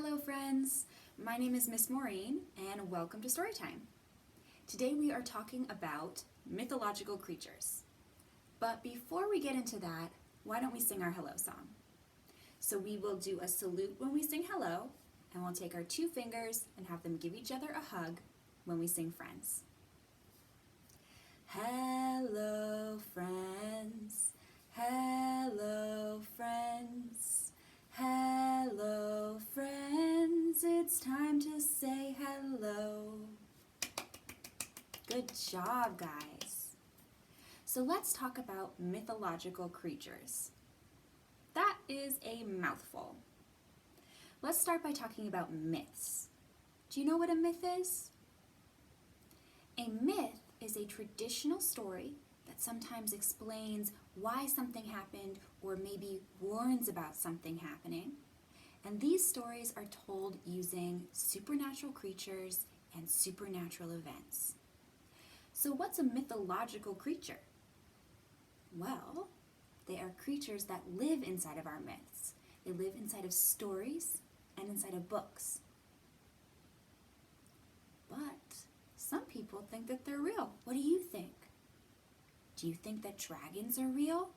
Hello friends, my name is Miss Maureen and welcome to Storytime. Today we are talking about mythological creatures. But before we get into that, why don't we sing our hello song? So we will do a salute when we sing hello, and we'll take our two fingers and have them give each other a hug when we sing friends. Hello friends, hello friends, hello friends, it's time to say hello. Good job, guys. So let's talk about mythological creatures. That is a mouthful. Let's start by talking about myths. Do you know what a myth is? A myth is a traditional story that sometimes explains why something happened or maybe warns about something happening. And these stories are told using supernatural creatures and supernatural events. So what's a mythological creature? Well, they are creatures that live inside of our myths. They live inside of stories and inside of books. But some people think that they're real. What do you think? Do you think that dragons are real?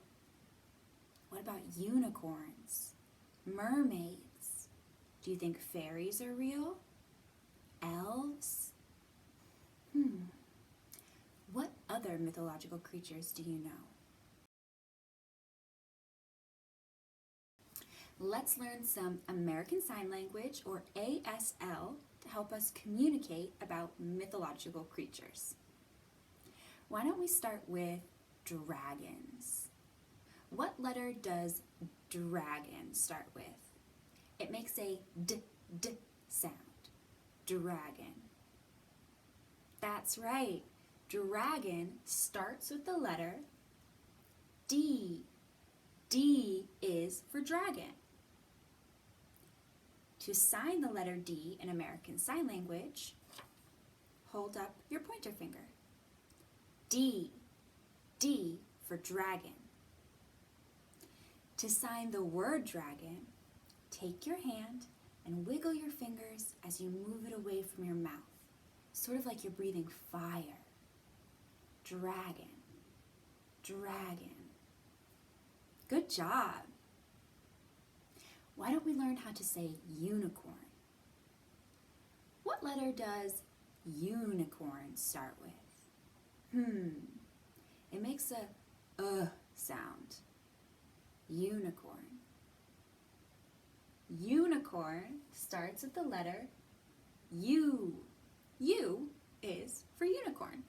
What about unicorns? Mermaids? Do you think fairies are real? Elves? What other mythological creatures do you know? Let's learn some American Sign Language, or ASL, to help us communicate about mythological creatures. Why don't we start with dragons? What letter does dragon start with? It makes a d sound. Dragon. That's right. Dragon starts with the letter D. D is for dragon. To sign the letter D in American Sign Language, hold up your pointer finger. D. D for dragon. To sign the word dragon, take your hand and wiggle your fingers as you move it away from your mouth, sort of like you're breathing fire. Dragon. Dragon. Good job. Why don't we learn how to say unicorn? What letter does unicorn start with? It makes a sound. Unicorn. Unicorn starts with the letter U. U is for unicorn.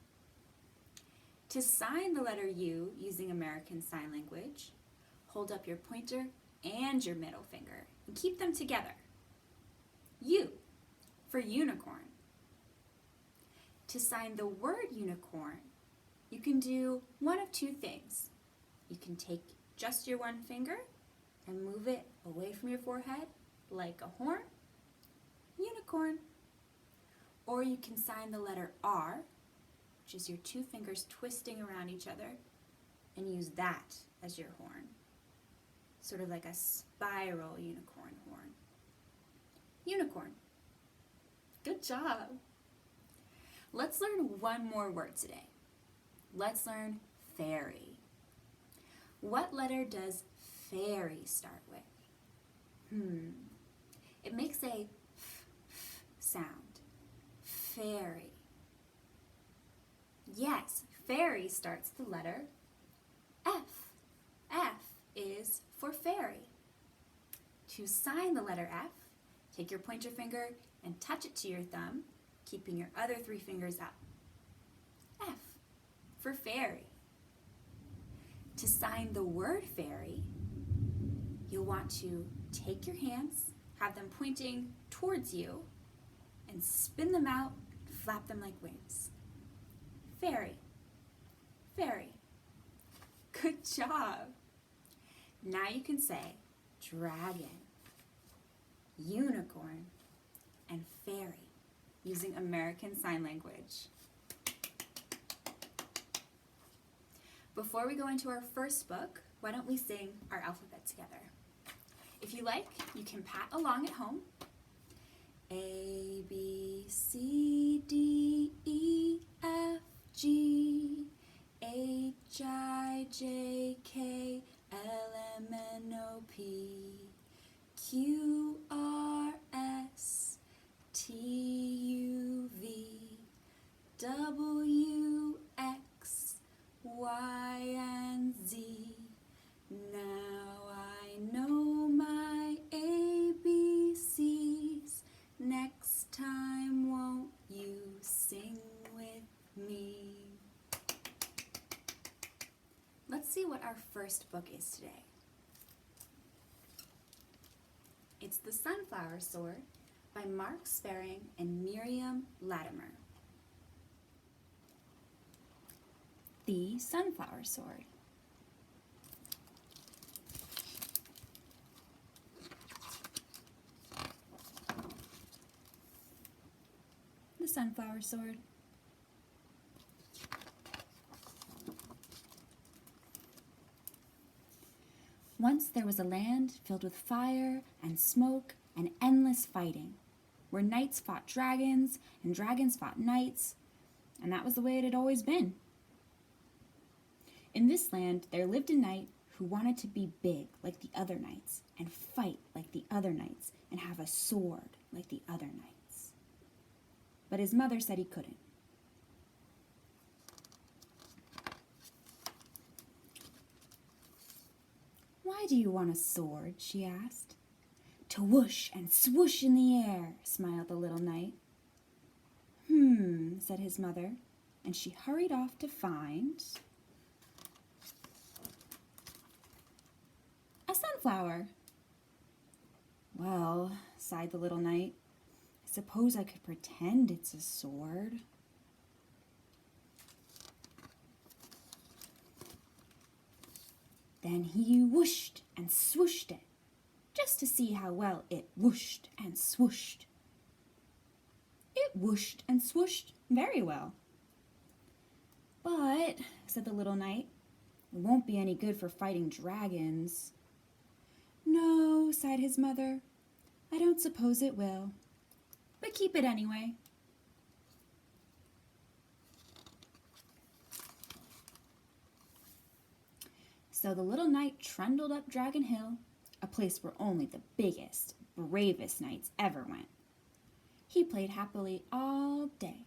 To sign the letter U using American Sign Language, hold up your pointer and your middle finger and keep them together. U for unicorn. To sign the word unicorn, you can do one of two things. You can take just your one finger and move it away from your forehead like a horn, unicorn. Or you can sign the letter R, which is your two fingers twisting around each other, and use that as your horn. Sort of like a spiral unicorn horn. Unicorn. Good job. Let's learn one more word today. Let's learn fairy. What letter does fairy start with? It makes a f sound. Fairy. Yes, fairy starts with the letter F. F is for fairy. To sign the letter F, take your pointer finger and touch it to your thumb, keeping your other three fingers up. F for fairy. To sign the word fairy, you'll want to take your hands, have them pointing towards you, and spin them out and flap them like wings. Fairy. Fairy. Good job. Now you can say dragon, unicorn, and fairy using American Sign Language. Before we go into our first book, why don't we sing our alphabet together? If you like, you can pat along at home. A, B, C, D, E, F, G, H, I, J, K, L, M, N, O, P, Q, R, S, T, U, V, W, X, Y, and Z. Now I know my ABCs. Next time, won't you sing with me? Let's see what our first book is today. It's The Sunflower Sword by Mark Sperring and Miriam Latimer. The Sunflower Sword. The Sunflower Sword. Once there was a land filled with fire and smoke and endless fighting, where knights fought dragons and dragons fought knights, and that was the way it had always been. In this land, there lived a knight who wanted to be big like the other knights and fight like the other knights and have a sword like the other knights. But his mother said he couldn't. "Why do you want a sword?" she asked. "To whoosh and swoosh in the air," smiled the little knight. Said his mother, and she hurried off to find a sunflower. "Well," sighed the little knight, "I suppose I could pretend it's a sword." Then he whooshed and swooshed it, just to see how well it whooshed and swooshed. It whooshed and swooshed very well. "But," said the little knight, "it won't be any good for fighting dragons." "No," sighed his mother, "I don't suppose it will. But keep it anyway." So the little knight trundled up Dragon Hill, a place where only the biggest, bravest knights ever went. He played happily all day.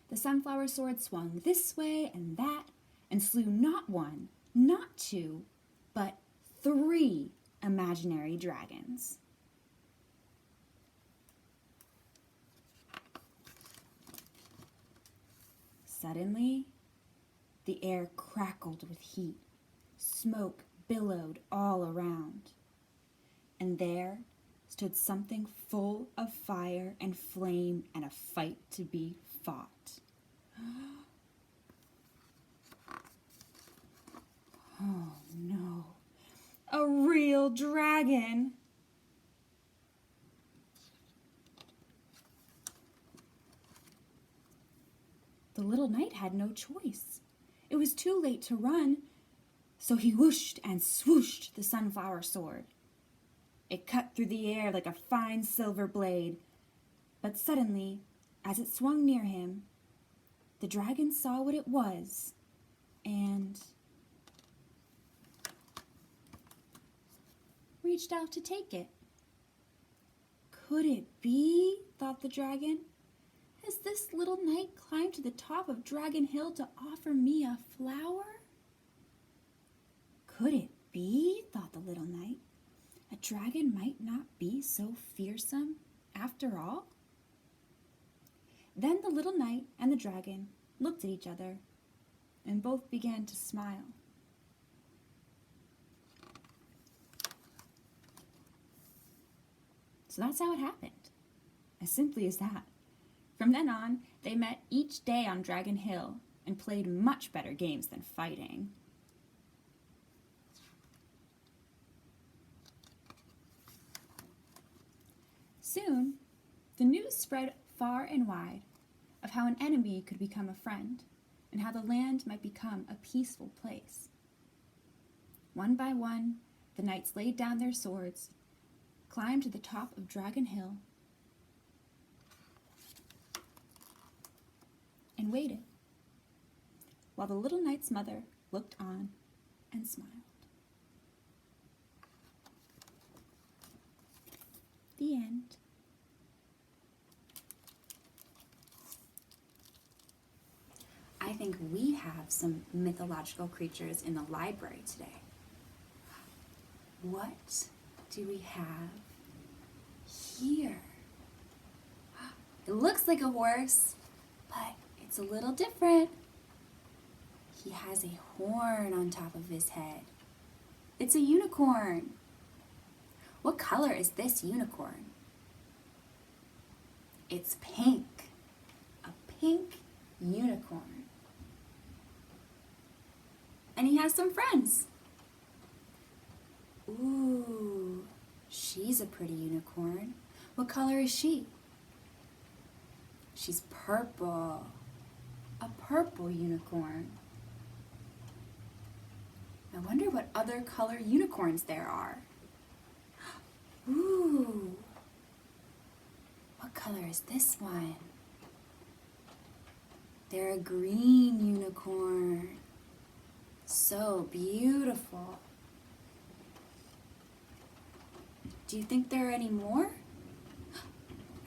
The sunflower sword swung this way and that, and slew not one, not two, but 3 imaginary dragons. Suddenly, the air crackled with heat. Smoke billowed all around. And there stood something full of fire and flame and a fight to be fought. Oh no, a real dragon! The little knight had no choice. It was too late to run, so he whooshed and swooshed the sunflower sword. It cut through the air like a fine silver blade, but suddenly, as it swung near him, the dragon saw what it was, and reached out to take it. "Could it be?" thought the dragon. "Has this little knight climbed to the top of Dragon Hill to offer me a flower?" Could it be, thought the little knight, a dragon might not be so fearsome after all? Then the little knight and the dragon looked at each other, and both began to smile. So that's how it happened, as simply as that. From then on, they met each day on Dragon Hill and played much better games than fighting. Soon, the news spread far and wide of how an enemy could become a friend and how the land might become a peaceful place. One by one, the knights laid down their swords, climbed to the top of Dragon Hill, and waited, while the little knight's mother looked on and smiled. The end. I think we have some mythological creatures in the library today. What do we have here? It looks like a horse, but it's a little different. He has a horn on top of his head. It's a unicorn. What color is this unicorn? It's pink. A pink unicorn. And he has some friends. Ooh, she's a pretty unicorn. What color is she? She's purple. A purple unicorn. I wonder what other color unicorns there are. Ooh, what color is this one? They're a green unicorn. So beautiful. Do you think there are any more?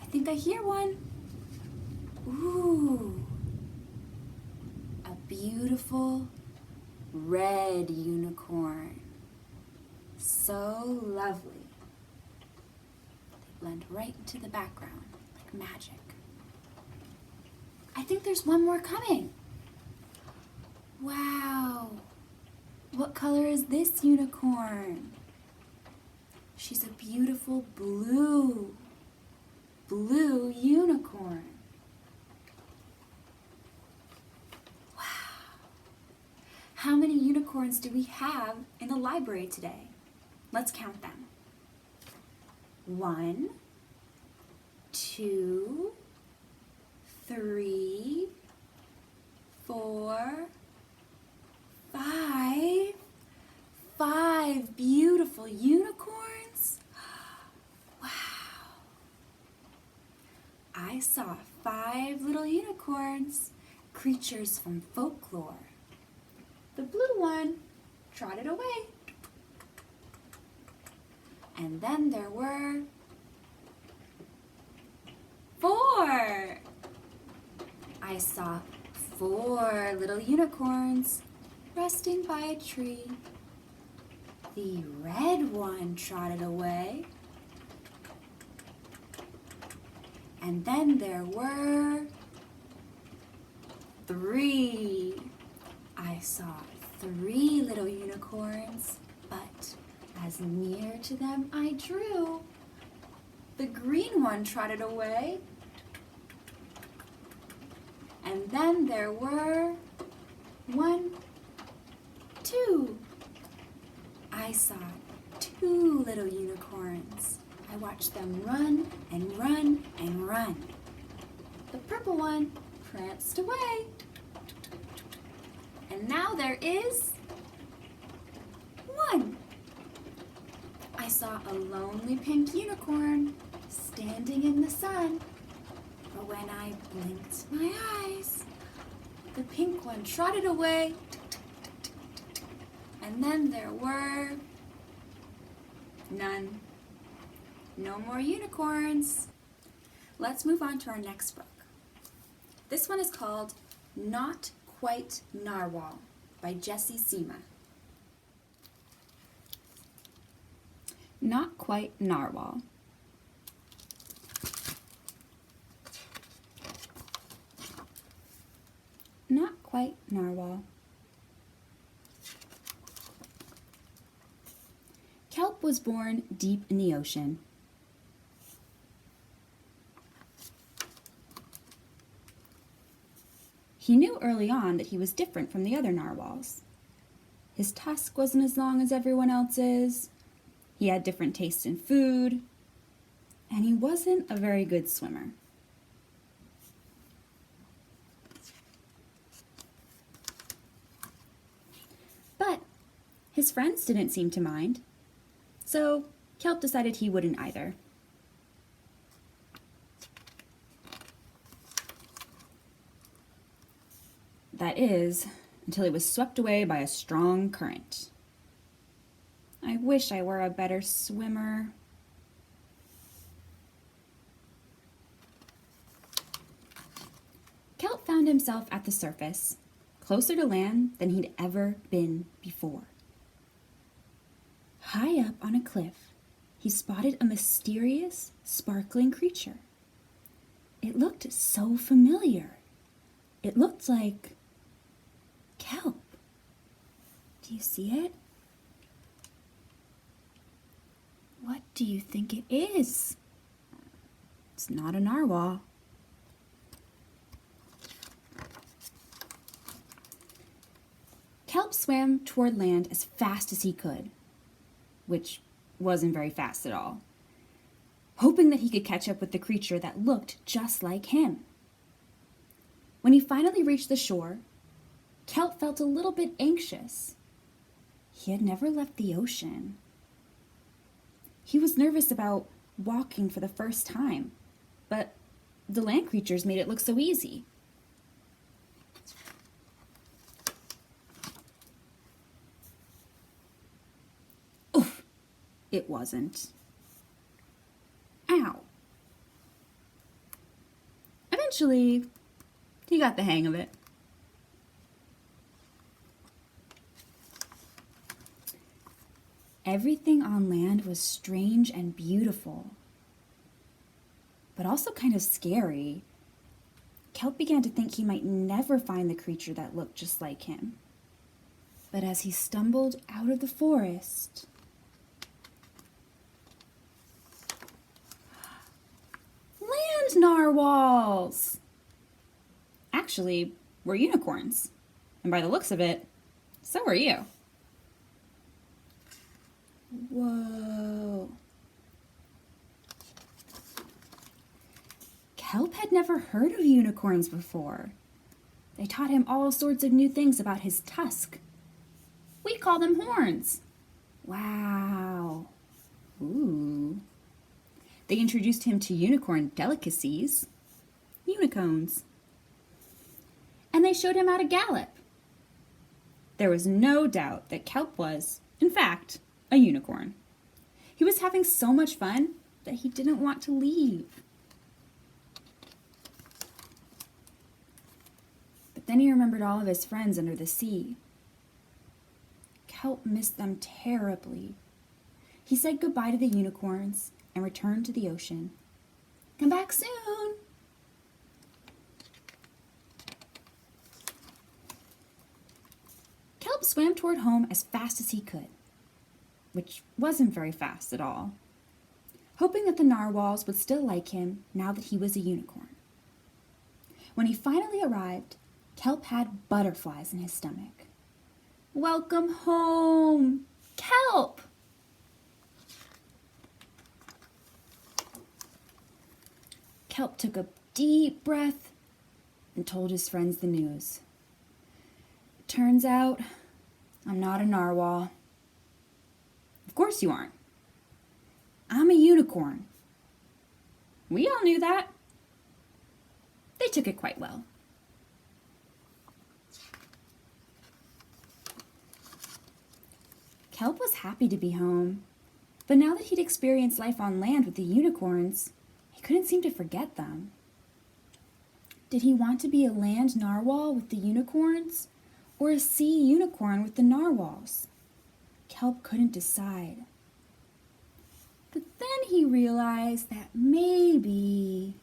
I think I hear one. Ooh, a beautiful red unicorn. So lovely. They blend right into the background like magic. I think there's one more coming. Wow. What color is this unicorn? She's a beautiful blue unicorn. Wow. How many unicorns do we have in the library today? Let's count them. 1, 2, 3, 4, 5. 5 beautiful unicorns. Wow. I saw 5 little unicorns, creatures from folklore. The blue one trotted away. And then there were 4. I saw 4 little unicorns resting by a tree. The red one trotted away. And then there were 3. I saw 3 little unicorns, but as near to them I drew. The green one trotted away. And then there were 1, 2. I saw 2 little unicorns. I watched them run and run and run. The purple one pranced away. And now there is 1. I saw a lonely pink unicorn standing in the sun. But when I blinked my eyes, the pink one trotted away. And then there were none. No more unicorns. Let's move on to our next book. This one is called Not Quite Narwhal by Jessie Sima. Not Quite Narwhal. Not Quite Narwhal. Kelp was born deep in the ocean. He knew early on that he was different from the other narwhals. His tusk wasn't as long as everyone else's, he had different tastes in food, and he wasn't a very good swimmer. But his friends didn't seem to mind. So Kelp decided he wouldn't either. That is, until it was swept away by a strong current. I wish I were a better swimmer. Kelp found himself at the surface, closer to land than he'd ever been before. High up on a cliff, he spotted a mysterious, sparkling creature. It looked so familiar. It looked like kelp. Do you see it? What do you think it is? It's not a narwhal. Kelp swam toward land as fast as he could, which wasn't very fast at all, hoping that he could catch up with the creature that looked just like him. When he finally reached the shore, Kelp felt a little bit anxious. He had never left the ocean. He was nervous about walking for the first time, but the land creatures made it look so easy. Oof, it wasn't. Ow. Eventually, he got the hang of it. Everything on land was strange and beautiful, but also kind of scary. Kelp began to think he might never find the creature that looked just like him. But as he stumbled out of the forest, land narwhals! Actually, we're unicorns. And by the looks of it, so are you. Whoa. Kelp had never heard of unicorns before. They taught him all sorts of new things about his tusk. We call them horns. Wow. Ooh. They introduced him to unicorn delicacies, unicones. And they showed him how to gallop. There was no doubt that Kelp was, in fact, a unicorn. He was having so much fun that he didn't want to leave. But then he remembered all of his friends under the sea. Kelp missed them terribly. He said goodbye to the unicorns and returned to the ocean. Come back soon! Kelp swam toward home as fast as he could, which wasn't very fast at all, hoping that the narwhals would still like him now that he was a unicorn. When he finally arrived, Kelp had butterflies in his stomach. Welcome home, Kelp! Kelp took a deep breath and told his friends the news. Turns out, I'm not a narwhal. Of course you aren't. I'm a unicorn. We all knew that. They took it quite well. Kelp was happy to be home, but now that he'd experienced life on land with the unicorns, he couldn't seem to forget them. Did he want to be a land narwhal with the unicorns, or a sea unicorn with the narwhals? Kelp couldn't decide. But then he realized that maybe,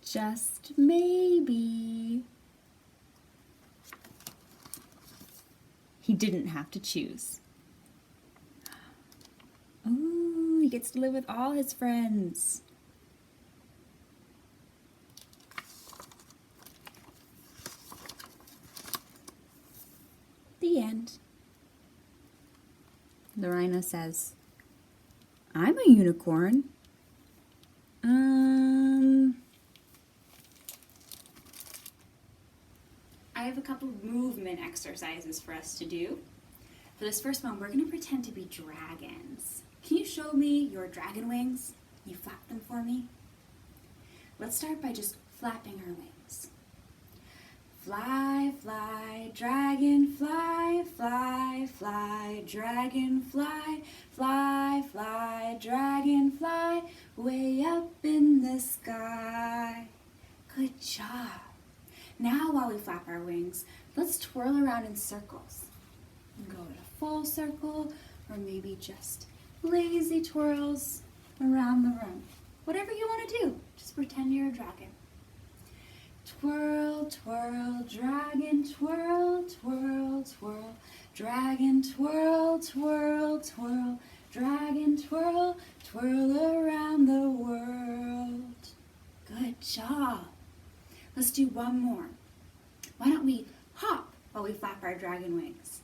just maybe, he didn't have to choose. Ooh, he gets to live with all his friends. The end. The rhino says, I'm a unicorn. I have a couple of movement exercises for us to do. For this first one, we're going to pretend to be dragons. Can you show me your dragon wings? Can you flap them for me? Let's start by just flapping our wings. Fly, fly, dragonfly, fly, fly, dragonfly, fly, fly, dragonfly, way up in the sky. Good job. Now while we flap our wings, let's twirl around in circles. Go in a full circle, or maybe just lazy twirls around the room. Whatever you want to do, just pretend you're a dragon. Twirl, twirl, dragon, twirl, twirl, twirl, dragon, twirl, twirl, twirl, dragon, twirl, twirl around the world. Good job. Let's do one more. Why don't we hop while we flap our dragon wings?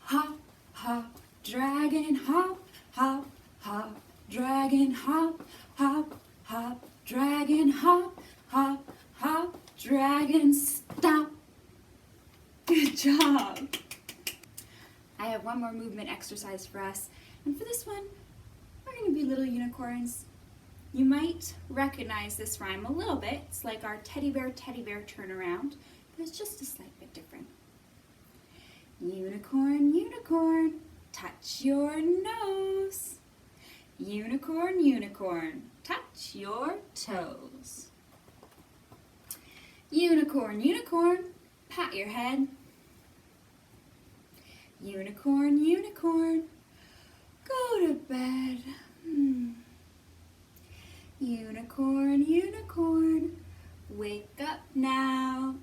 Hop, hop, dragon, hop, hop, hop, dragon, hop, hop, hop, dragon, hop, hop, hop, dragon, stop. Good job. I have one more movement exercise for us, and for this one, we're going to be little unicorns. You might recognize this rhyme a little bit. It's like our teddy bear turnaround, but it's just a slight bit different. Unicorn, unicorn, touch your nose. Unicorn, unicorn, touch your toes. Unicorn, unicorn, pat your head. Unicorn, unicorn, go to bed. Unicorn, unicorn, wake up now.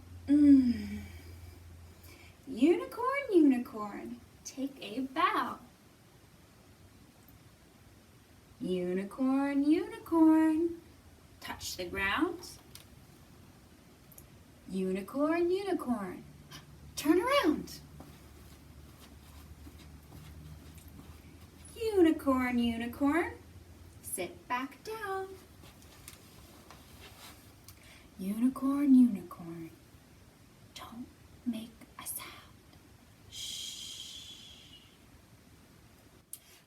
Unicorn, unicorn, take a bow. Unicorn, unicorn, touch the ground. Unicorn, unicorn, turn around. Unicorn, unicorn, sit back down. Unicorn, unicorn, don't make a sound. Shh.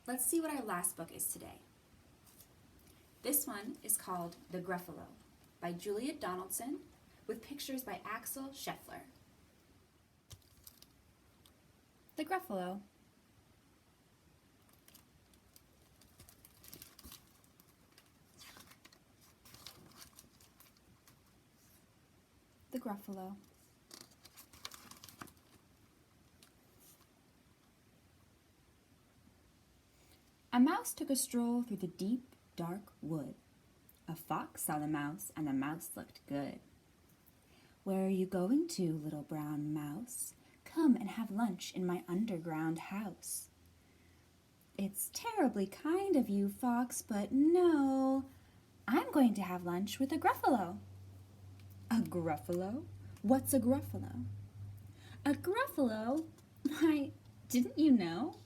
Let's see what our last book is today. This one is called The Gruffalo by Julia Donaldson with pictures by Axel Scheffler. The Gruffalo. The Gruffalo. A mouse took a stroll through the deep, dark wood. A fox saw the mouse, and the mouse looked good. Where are you going to, little brown mouse? Come and have lunch in my underground house. It's terribly kind of you, fox, but no. I'm going to have lunch with a Gruffalo. A Gruffalo? What's a Gruffalo? A Gruffalo? Why, didn't you know?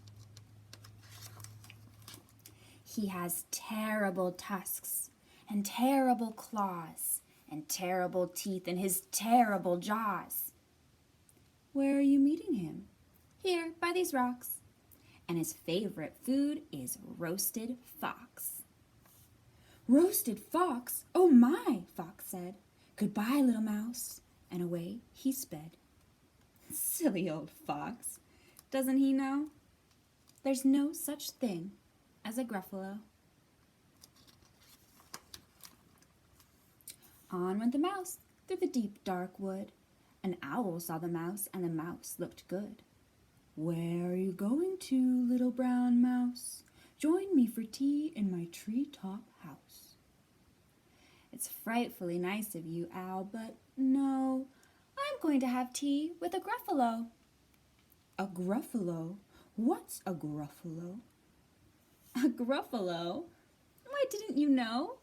He has terrible tusks and terrible claws and terrible teeth in his terrible jaws. Where are you meeting him? Here, by these rocks. And his favorite food is roasted fox. Roasted fox? Oh my, fox said. Goodbye, little mouse. And away he sped. Silly old fox. Doesn't he know? There's no such thing as a Gruffalo. On went the mouse through the deep dark wood. An owl saw the mouse, and the mouse looked good. Where are you going to, little brown mouse? Join me for tea in my treetop house. It's frightfully nice of you, owl, but no, I'm going to have tea with a Gruffalo. A Gruffalo? What's a Gruffalo? A Gruffalo? Why, didn't you know?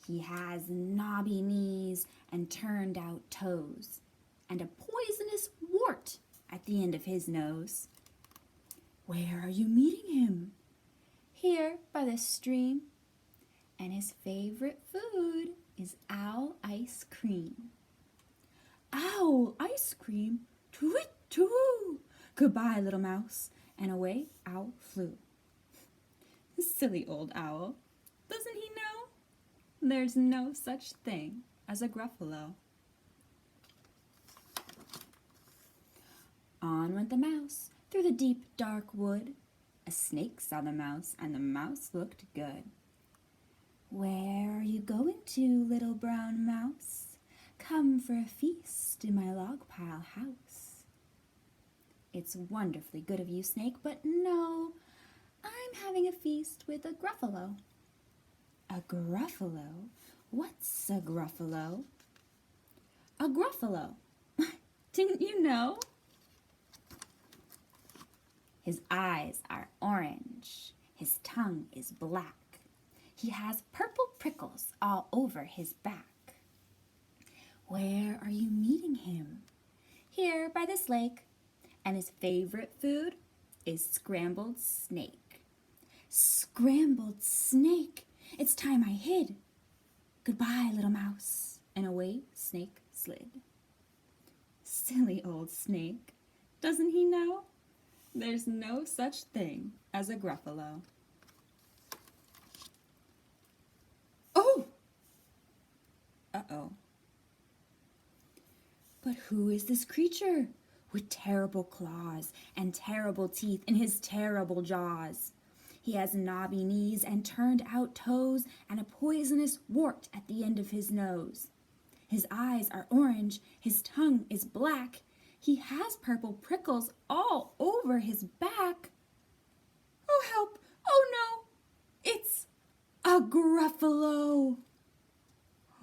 He has knobby knees and turned out toes, and a poisonous wart at the end of his nose. Where are you meeting him? Here by the stream, and his favorite food is owl ice cream. Owl ice cream? Too-wee-too! Goodbye, little mouse, and away owl flew. Silly old owl. Doesn't he know? There's no such thing as a Gruffalo. On went the mouse through the deep, dark wood. A snake saw the mouse, and the mouse looked good. "Where are you going to, little brown mouse? Come for a feast in my log pile house." "It's wonderfully good of you, Snake, but no, I'm having a feast with a Gruffalo." "A Gruffalo? What's a Gruffalo?" "A Gruffalo. Didn't you know? His eyes are orange. His tongue is black. He has purple prickles all over his back." "Where are you meeting him?" "Here by this lake. And his favorite food is scrambled snake." "Scrambled snake! It's time I hid. Goodbye, little mouse." And away Snake slid. Silly old Snake. Doesn't he know? There's no such thing as a Gruffalo. Oh! Uh-oh. But who is this creature with terrible claws and terrible teeth in his terrible jaws? He has knobby knees and turned-out toes and a poisonous wart at the end of his nose. His eyes are orange, his tongue is black. He has purple prickles all over his back. Oh, help! Oh, no! It's a Gruffalo!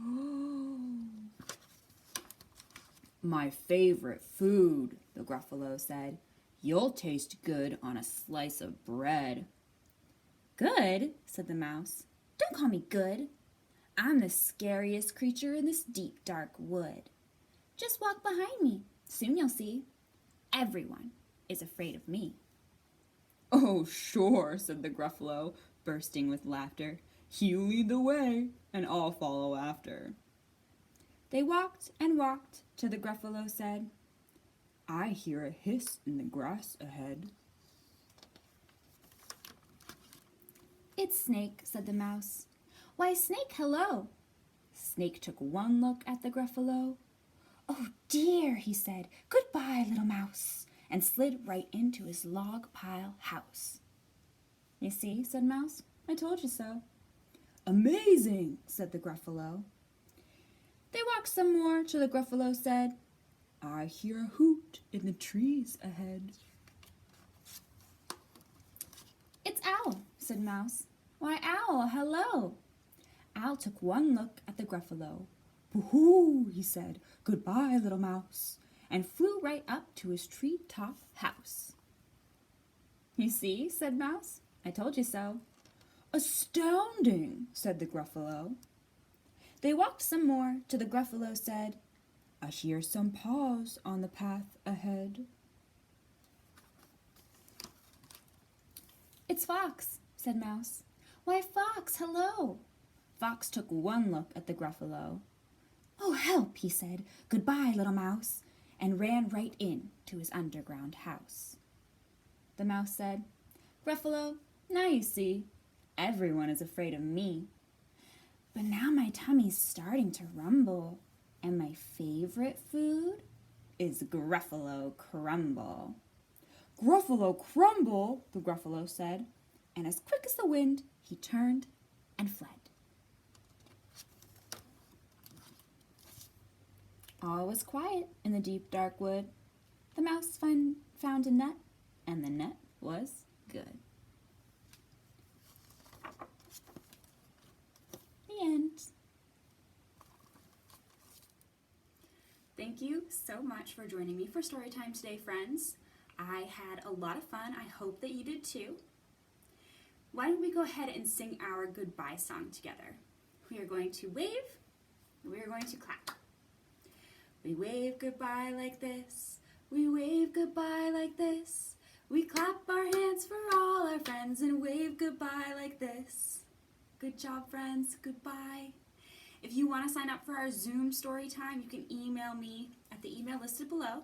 Oh. "My favorite food," the Gruffalo said. "You'll taste good on a slice of bread." "Good?" said the mouse. "Don't call me good. I'm the scariest creature in this deep, dark wood. Just walk behind me. Soon you'll see. Everyone is afraid of me." "Oh, sure," said the Gruffalo, bursting with laughter. "You lead the way, and I'll follow after." They walked and walked till the Gruffalo said, "I hear a hiss in the grass ahead." "It's Snake," said the mouse. "Why, Snake, hello." Snake took one look at the Gruffalo. "Oh dear," he said, "goodbye, little mouse," and slid right into his log pile house. "You see," said Mouse, "I told you so." "Amazing," said the Gruffalo. They walked some more till the Gruffalo said, "I hear a hoot in the trees ahead." "It's Owl," said Mouse. "Why, Owl, hello." Owl took one look at the Gruffalo. "Boo-hoo," he said, "goodbye, little mouse," and flew right up to his tree-top house. "You see," said Mouse, "I told you so." "Astounding," said the Gruffalo. They walked some more till the Gruffalo said, "I hear some paws on the path ahead." "It's Fox," said Mouse. "Why, Fox, hello." Fox took one look at the Gruffalo. "Oh, help," he said, "goodbye, little mouse," and ran right in to his underground house. The mouse said, "Gruffalo, now you see, everyone is afraid of me. But now my tummy's starting to rumble, and my favorite food is Gruffalo crumble." "Gruffalo crumble," the Gruffalo said, and as quick as the wind, he turned and fled. All was quiet in the deep, dark wood. The mouse found a nut, and the nut was good. The end. Thank you so much for joining me for Storytime today, friends. I had a lot of fun. I hope that you did too. Why don't we go ahead and sing our goodbye song together? We are going to wave, we are going to clap. We wave goodbye like this, we wave goodbye like this. We clap our hands for all our friends and wave goodbye like this. Good job, friends, goodbye. If you want to sign up for our Zoom story time, you can email me at the email listed below.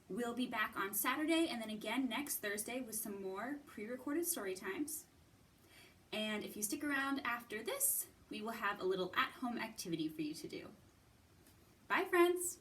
We'll be back on Saturday and then again next Thursday with some more pre-recorded story times. And if you stick around after this, we will have a little at-home activity for you to do. Bye, friends!